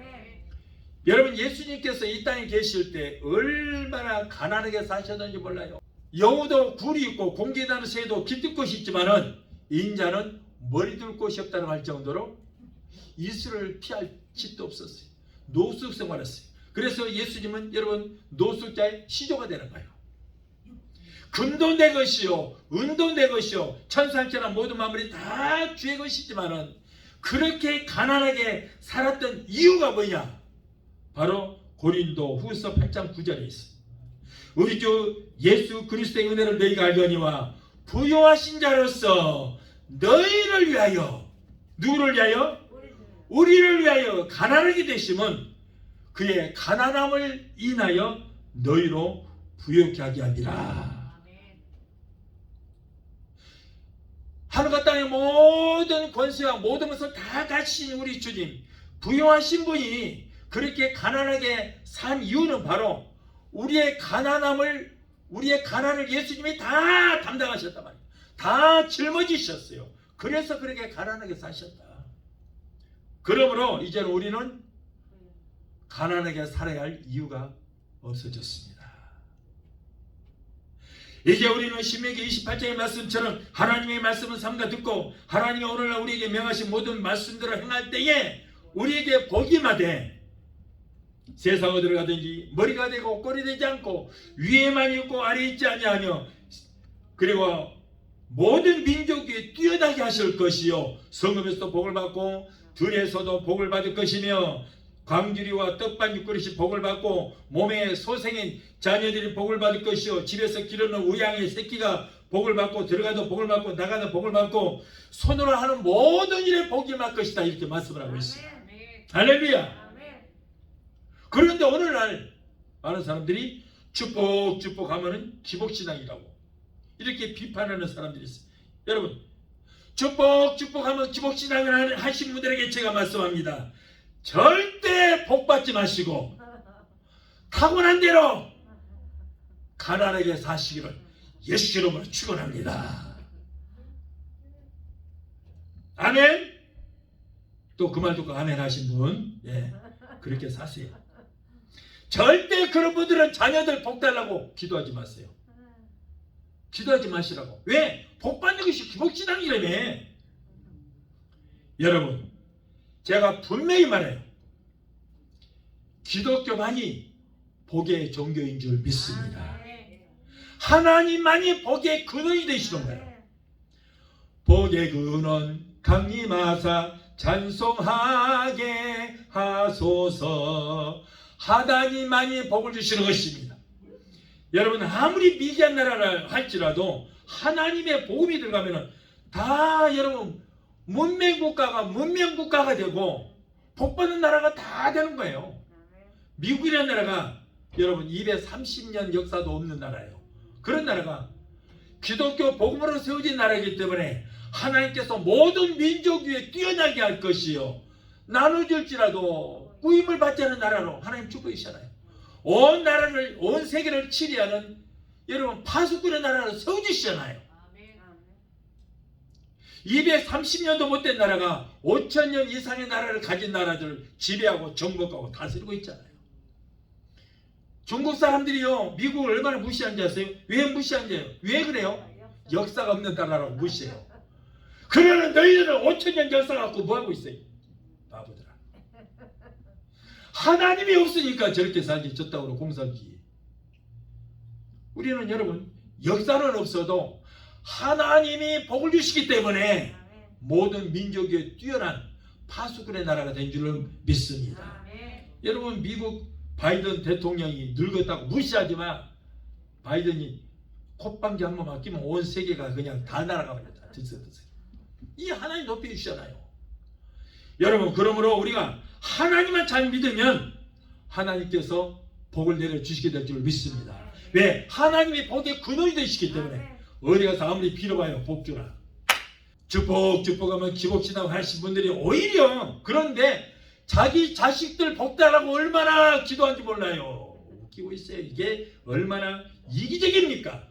여러분, 예수님께서 이 땅에 계실 때 얼마나 가난하게 사셨는지 몰라요. 여우도 굴이 있고 공기에 새도 깃들 곳이 있지만은 인자는 머리 둘 곳이 없다고 할 정도로 이슬을 피할 집도 없었어요. 노숙 생활했어요. 그래서 예수님은 여러분 노숙자의 시조가 되는 거예요. 금도 내 것이요, 은도 내 것이요, 천상천하 모든 만물이 다 주의 것이지만은 그렇게 가난하게 살았던 이유가 뭐냐? 바로 고린도 후서 8장 9절에 있어. 우리 주 예수 그리스도의 은혜를 너희가 알거니와 부요하신 자로서 너희를 위하여, 누구를 위하여? 우리를 위하여 가난하게 되심은 그의 가난함을 인하여 너희로 부요케 하게 하니라. 하늘과 땅의 모든 권세와 모든 것을 다 가지신 우리 주님, 부요하신 분이 그렇게 가난하게 산 이유는 바로 우리의 가난함을, 우리의 가난을 예수님이 다 담당하셨단 말이에요. 다 짊어지셨어요. 그래서 그렇게 가난하게 사셨다. 그러므로 이제는 우리는 가난하게 살아야 할 이유가 없어졌습니다. 이제 우리는 신명기 28장의 말씀처럼 하나님의 말씀을 삼가 듣고 하나님이 오늘날 우리에게 명하신 모든 말씀대로 행할 때에 우리에게 복이 임하되 세상 어디로 가든지 머리가 되고 꼴이 되지 않고 위에만 있고 아래에 있지 아니하며 그리고 모든 민족이 뛰어나게 하실 것이요, 성읍에서도 복을 받고 들에서도 복을 받을 것이며 광주리와 떡반죽 그릇이 복을 받고 몸에 소생인 자녀들이 복을 받을 것이요, 집에서 기르는 우양의 새끼가 복을 받고 들어가도 복을 받고 나가도 복을 받고 손으로 하는 모든 일에 복이 말 것이다 이렇게 말씀을 하고 있어요. 할렐루야. 그런데 오늘날 많은 사람들이 축복 하면은 기복신앙이라고 이렇게 비판하는 사람들이 있어요. 여러분 축복 하면 기복신앙을 하신 분들에게 제가 말씀합니다. 절대 복 받지 마시고 타고난 대로 가난하게 사시기를 예수 이름으로 축원합니다. 아멘. 또 그 말 듣고 아멘 하신 분, 예, 그렇게 사세요. 절대 그런 분들은 자녀들 복 달라고 기도하지 마세요. 기도하지 마시라고. 왜? 복 받는 것이 기복신앙이라며. 여러분, 제가 분명히 말해요. 기독교만이 복의 종교인 줄 믿습니다. 하나님만이 복의 근원이 되시는 거예요. 복의 근원 강림하사 찬송하게 하소서. 하나님만이 복을 주시는 것입니다. 여러분 아무리 미개한 나라를 할지라도 하나님의 복음이 들어가면 다 여러분 문명국가가 되고 복받는 나라가 다 되는 거예요. 미국이라는 나라가 여러분 230년 역사도 없는 나라예요. 그런 나라가 기독교 복음으로 세워진 나라이기 때문에 하나님께서 모든 민족 위에 뛰어나게 할 것이요 나눠줄지라도 구임을 받지 않은 나라로 하나님 축복이시잖아요. 온 나라를 온 세계를 치리하는 여러분 파수꾼의 나라로 세워주시잖아요. 230년도 못된 나라가 5000년 이상의 나라를 가진 나라들을 지배하고 정복하고 다스리고 있잖아요. 중국 사람들이요 미국을 얼마나 무시하는지 아세요? 왜 무시하는지 왜 그래요? 역사가 없는 나라라고 무시해요. 그러는 너희들은 5000년 역사 갖고 뭐하고 있어요? 바보들아. 하나님이 없으니까 저렇게 살지 저 땅으로 공살지. 우리는 여러분 역사는 없어도 하나님이 복을 주시기 때문에 모든 민족 위에 뛰어난 파수꾼의 나라가 된 줄을 믿습니다. 여러분 미국 바이든 대통령이 늙었다고 무시하지만 바이든이 콧방귀 한번 맡기면 온 세계가 그냥 다 날아가버렸다. 이 하나님 높여주시잖아요. 여러분 그러므로 우리가 하나님만 잘 믿으면 하나님께서 복을 내려주시게 될 줄 믿습니다. 왜? 하나님이 복의 근원이 되시기 때문에 어디 가서 아무리 빌어봐요 복 주라. 축복하면 기복신앙 하신 분들이 오히려 그런데 자기 자식들 복달라고 얼마나 기도한지 몰라요. 웃기고 있어요. 이게 얼마나 이기적입니까?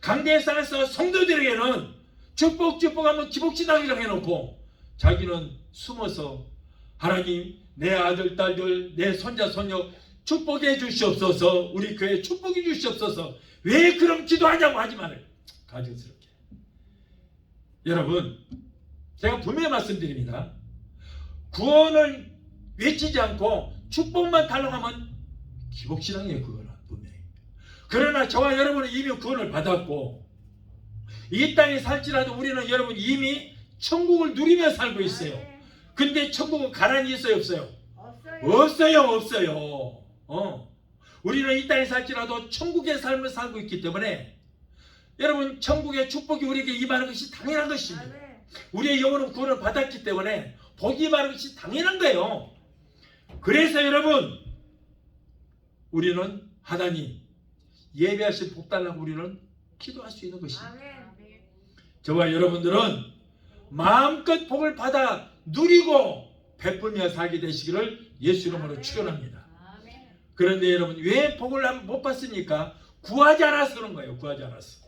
강대상에서 성도들에게는 축복하면 기복신앙이라고 해놓고 자기는 숨어서 하나님 내 아들 딸들 내 손자 손녀 축복해 주시옵소서 우리 교회 축복해 주시옵소서 왜 그럼 기도하냐고 하지 말아요. 가증스럽게. 여러분 제가 분명히 말씀드립니다. 구원을 외치지 않고 축복만 달라고 하면 기복신앙이에요. 그거는 분명히. 그러나 저와 여러분은 이미 구원을 받았고 이 땅에 살지라도 우리는 여러분 이미 천국을 누리며 살고 있어요. 근데 천국은 가난이 있어요 없어요? 없어요. 우리는 이 땅에 살지라도 천국의 삶을 살고 있기 때문에 여러분 천국의 축복이 우리에게 임하는 것이 당연한 것입니다. 우리의 영혼은 구원을 받았기 때문에 복이 임하는 것이 당연한 거예요. 그래서 여러분 우리는 하나님 예배하신 복 달라고 우리는 기도할 수 있는 것입니다. 저와 여러분들은 마음껏 복을 받아 누리고 베풀며 살게 되시기를 예수 이름으로 축원합니다. 그런데 여러분 왜 복을 못 받습니까? 구하지 않아서 그런 거예요. 구하지 않았어.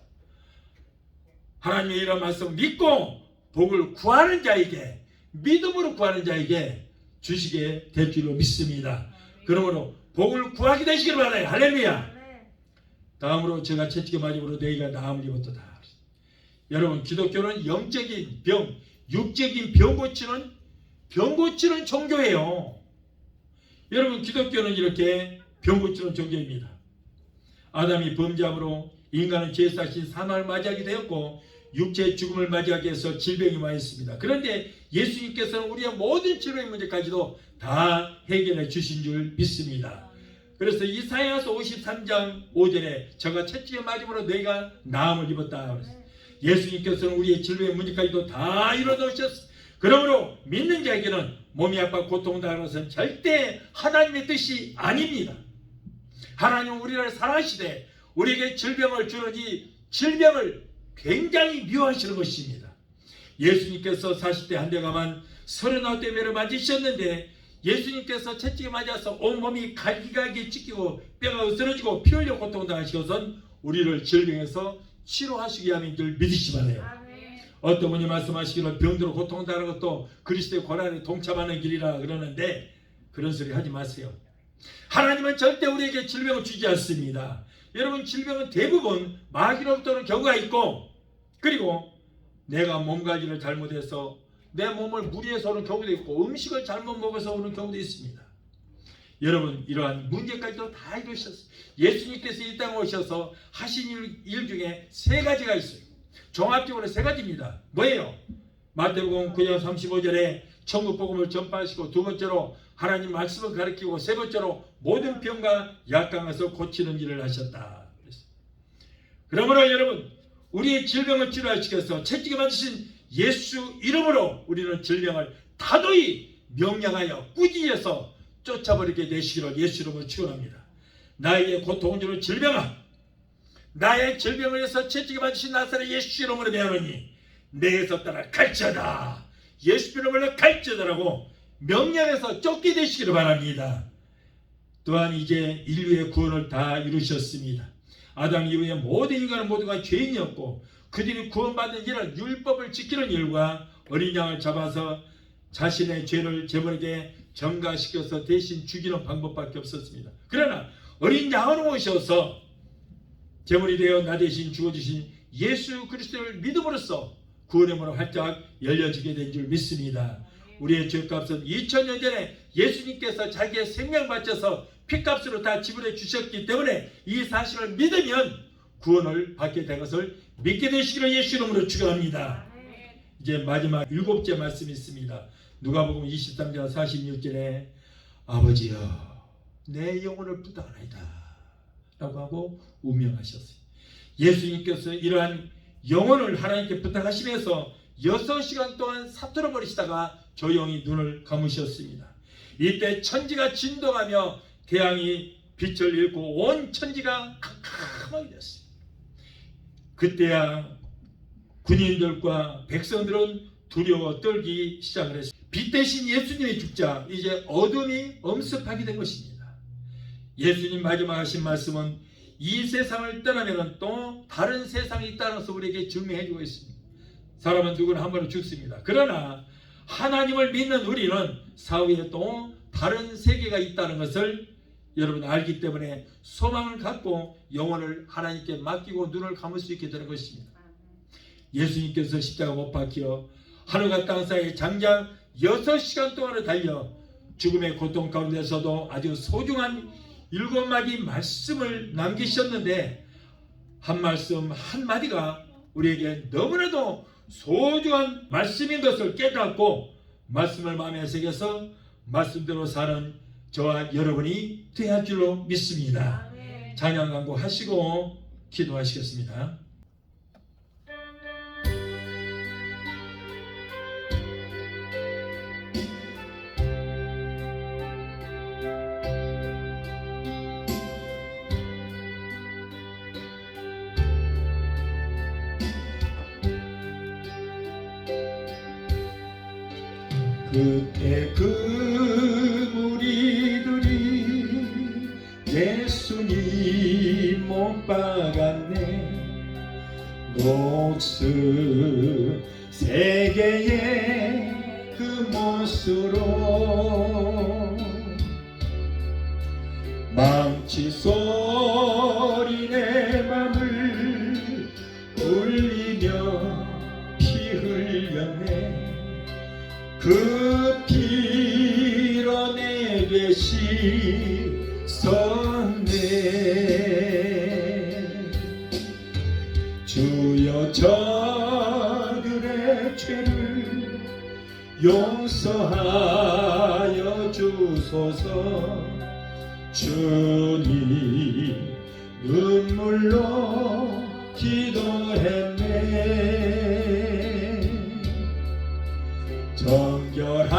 하나님의 이런 말씀 믿고 복을 구하는 자에게 믿음으로 구하는 자에게 주시게 될 줄로 믿습니다. 그러므로 복을 구하게 되시기를 바라요. 할렐루야. 다음으로 제가 채찍의 마지막으로 너희가 나음을 입었도다. 여러분 기독교는 영적인 병, 육적인 병 고치는 종교예요. 여러분 기독교는 이렇게 병 고치는 종교입니다. 아담이 범죄함으로 인간은 죄사신 사망을 맞이하게 되었고 육체의 죽음을 맞이하게 해서 질병이 많습니다. 그런데 예수님께서는 우리의 모든 질병의 문제까지도 다 해결해 주신 줄 믿습니다. 그래서 이사야서 53장 5절에 저가 채찍에 맞음으로 너희가 나음을 입었다 그랬어요. 예수님께서는 우리의 질병의 문제까지도 다 이뤄놓으셨어요. 그러므로 믿는 자에게는 몸이 아파 고통당하는 것은 절대 하나님의 뜻이 아닙니다. 하나님은 우리를 사랑하시되 우리에게 질병을 주는이 질병을 굉장히 미워하시는 것입니다. 예수님께서 40대 한대 가만 39대 매를 맞으셨는데 예수님께서 채찍에 맞아서 온몸이 갈기갈기 찢기고 뼈가 으스러지고 피 흘려 고통당하신 것은 우리를 질병에서 치료하시기 위함인 줄 믿으시 바라요. 어떤 분이 말씀하시기를 병들어 고통당하는 것도 그리스도의 고난에 동참하는 길이라 그러는데 그런 소리 하지 마세요. 하나님은 절대 우리에게 질병을 주지 않습니다. 여러분, 질병은 대부분 마귀로부터 오는 경우가 있고, 그리고 내가 몸 관리를 잘못해서 내 몸을 무리해서 오는 경우도 있고, 음식을 잘못 먹어서 오는 경우도 있습니다. 여러분, 이러한 문제까지도 다 이루셨어요. 예수님께서 이 땅에 오셔서 하신 일 중에 세 가지가 있어요. 종합적으로 세 가지입니다. 뭐예요? 마태복음 9장 35절에 천국 복음을 전파하시고, 두 번째로 하나님 말씀을 가르치고, 세 번째로 모든 병과 약강에서 고치는 일을 하셨다. 그러므로 여러분, 우리의 질병을 치료하시기 위해서 채찍에 맞으신 예수 이름으로 우리는 질병을 다도히 명령하여 꾸짖어서 쫓아버리게 되시기를 예수 이름으로 축원합니다. 나에게 고통을 주는 질병아, 나의 질병을 위해서 채찍에 맞으신 나사렛 예수 이름으로 배우니 내게서 따라 갈지어다. 예수 이름으로 갈지어다라고 명령해서 쫓게 되시기를 바랍니다. 또한 이제 인류의 구원을 다 이루셨습니다. 아담 이후에 모든 인간은 모두가 죄인이었고 그들이 구원받는 일은 율법을 지키는 일과 어린 양을 잡아서 자신의 죄를 제물에게 전가시켜서 대신 죽이는 방법밖에 없었습니다. 그러나 어린 양으로 오셔서 제물이 되어 나 대신 죽어주신 예수 그리스도를 믿음으로써 구원의 문은 활짝 열려지게 된 줄 믿습니다. 우리의 죄값은 2000년 전에 예수님께서 자기의 생명 바쳐서 피값으로 다 지불해 주셨기 때문에 이 사실을 믿으면 구원을 받게 된 것을 믿게 되시기를 예수 이름으로 축원합니다. 이제 마지막 7째 말씀이 있습니다. 누가복음 23장 46절에 아버지여 내 영혼을 부탁하나이다 라고 하고 운명하셨어요. 예수님께서 이러한 영혼을 하나님께 부탁하시면서 6시간 동안 사투러 버리시다가 조용히 눈을 감으셨습니다. 이때 천지가 진동하며 태양이 빛을 잃고 온 천지가 캄캄하게 되었어요. 그때야 군인들과 백성들은 두려워 떨기 시작을 했습니다. 빛 대신 예수님이 죽자 이제 어둠이 엄습하게 된 것입니다. 예수님 마지막 하신 말씀은 이 세상을 떠나면 또 다른 세상이 있다는 것을 우리에게 증명해 주고 있습니다. 사람은 누구나 한 번은 죽습니다. 그러나 하나님을 믿는 우리는 사후에 또 다른 세계가 있다는 것을 여러분 알기 때문에 소망을 갖고 영혼을 하나님께 맡기고 눈을 감을 수 있게 되는 것입니다. 예수님께서 십자가 못 박혀 하늘과 땅 사이에 장장 6시간 동안을 달려 죽음의 고통 가운데서도 아주 소중한 7마디 말씀을 남기셨는데 한 말씀 한마디가 우리에게 너무나도 소중한 말씀인 것을 깨닫고 말씀을 마음에 새겨서 말씀대로 사는 저와 여러분이 되어야 할 줄로 믿습니다. 찬양 강구하시고 기도하시겠습니다. 그때 그 무리들이 예수님 못 박았네. 녹슨 세계의 그 못으로 망치 소리 내 맘을 울리며 피 흘렸네. 그 피로 내게 씻었네. 주여 저들의 죄를 용서하여 주소서. 주님 눈물로 기도했네. 정결한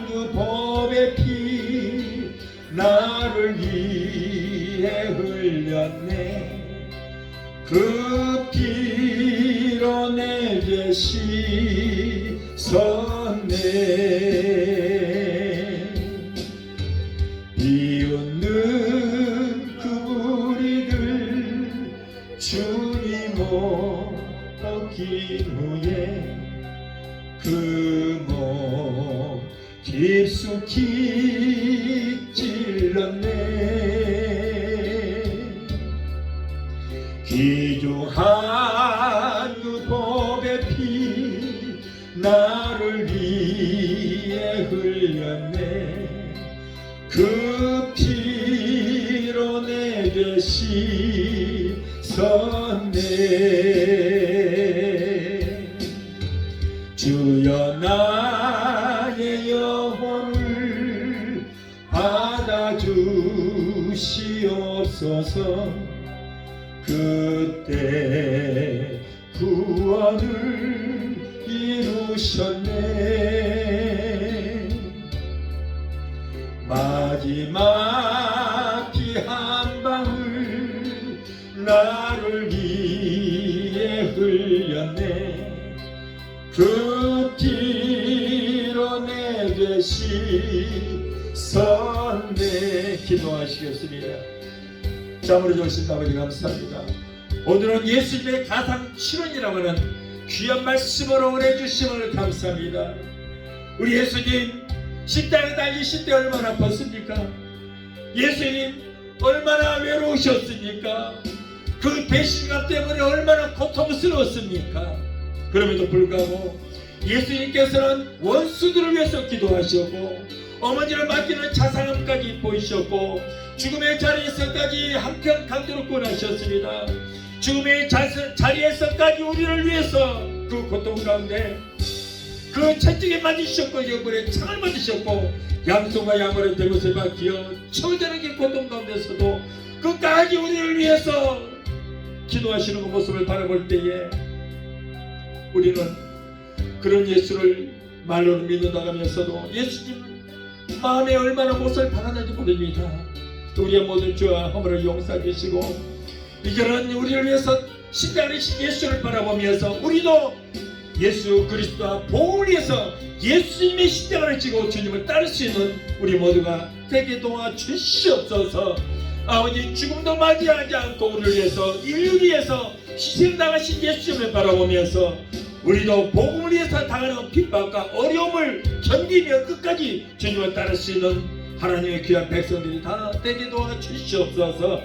그 법의 피 나를 위해 흘렸네. 그 피로 내게 씻었네. 비웃는 그 무리들 주님 못 벗긴 후에 그 몸 깊숙이 찔렀네. 귀중한 그 법의 피 나를 위해 흘렸네. 그 피로 내게 씻었네. 주여 나의 영혼을 받아주시옵소서. 그때 구원을 이루셨네. 마지막 피 한 방울 나를 위해 흘렸네. 그 피로 내게 씻었네. 기도하시겠습니다. 잠으로 주신 아버지 감사합니다. 오늘은 예수님의 가상 7원이라고 하는 귀한 말씀으로 은혜 주심을 감사합니다. 우리 예수님 십자가에 달리실 때 얼마나 아팠습니까? 예수님 얼마나 외로우셨습니까? 그 배신감 때문에 얼마나 고통스러웠습니까? 그럼에도 불구하고 예수님께서는 원수들을 위해서 기도하셨고 어머니를 맡기는 자상함까지 보이셨고 죽음의 자리에서까지 한편 강도로 구원하셨습니다. 죽음의 자리에서까지 우리를 위해서 그 고통 가운데 그 채찍에 맞으셨고 영불에 창을 맞으셨고 양손과 양발의 대못에 박혀 처절하게 고통 가운데서도 끝까지 우리를 위해서 기도하시는 그 모습을 바라볼 때에 우리는 그런 예수를 말로는 믿는다면서도 예수님 마음에 얼마나 못을 박았는지 모릅니다. 우리의 모든 죄와 허물을 용서해 주시고 이제는 우리를 위해서 십자가에 신 예수를 바라보면서 우리도 예수 그리스도와 복음을 위해서 예수님의 십자가를 지고 주님을 따를 수 있는 우리 모두가 되게 도와주시옵소서. 아버지 죽음도 맞이하지 않고 우리를 위해서 인류를 위해서 희생당하신 예수님을 바라보면서 우리도 복음을 위해서 당하는 핍박과 어려움을 견디며 끝까지 주님을 따를 수 있는 하나님의 귀한 백성들이 다 되게 도와주시옵소서.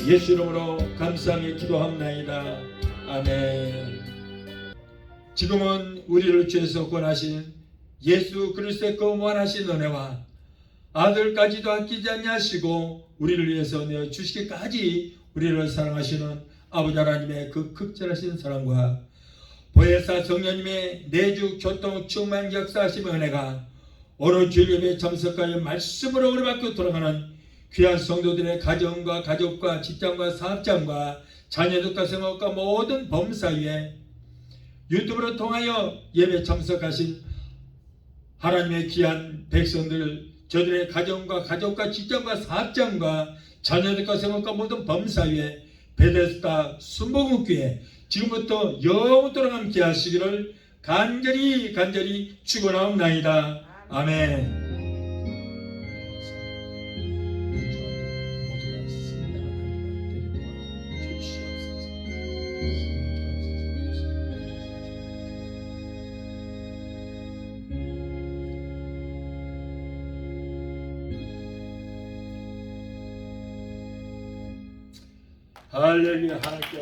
예수 이름으로 감사하며 기도합나이다. 아멘. 지금은 우리를 죄에서 구원하신 예수 그리스도의 그 무한하신 은혜와 아들까지도 아끼지 아니하시고 우리를 위해서 내어주시기까지 우리를 사랑하시는 아버지 하나님의 그 극진하신 사랑과 보혜사 성령님의 내주 교통 충만 역사하심 은혜가 오늘 주일예배에 참석하여 말씀으로 은혜받고 돌아가는 귀한 성도들의 가정과 가족과 직장과 사업장과 자녀들과 생업과 모든 범사 위에 유튜브로 통하여 예배 참석하신 하나님의 귀한 백성들 저들의 가정과 가족과 직장과 사업장과 자녀들과 생업과 모든 범사 위에 베데스다 순복음교회 지금부터 영원토록 함께 하시기를 간절히 축원하옵나이다. 아멘. 할렐루야. 하나님께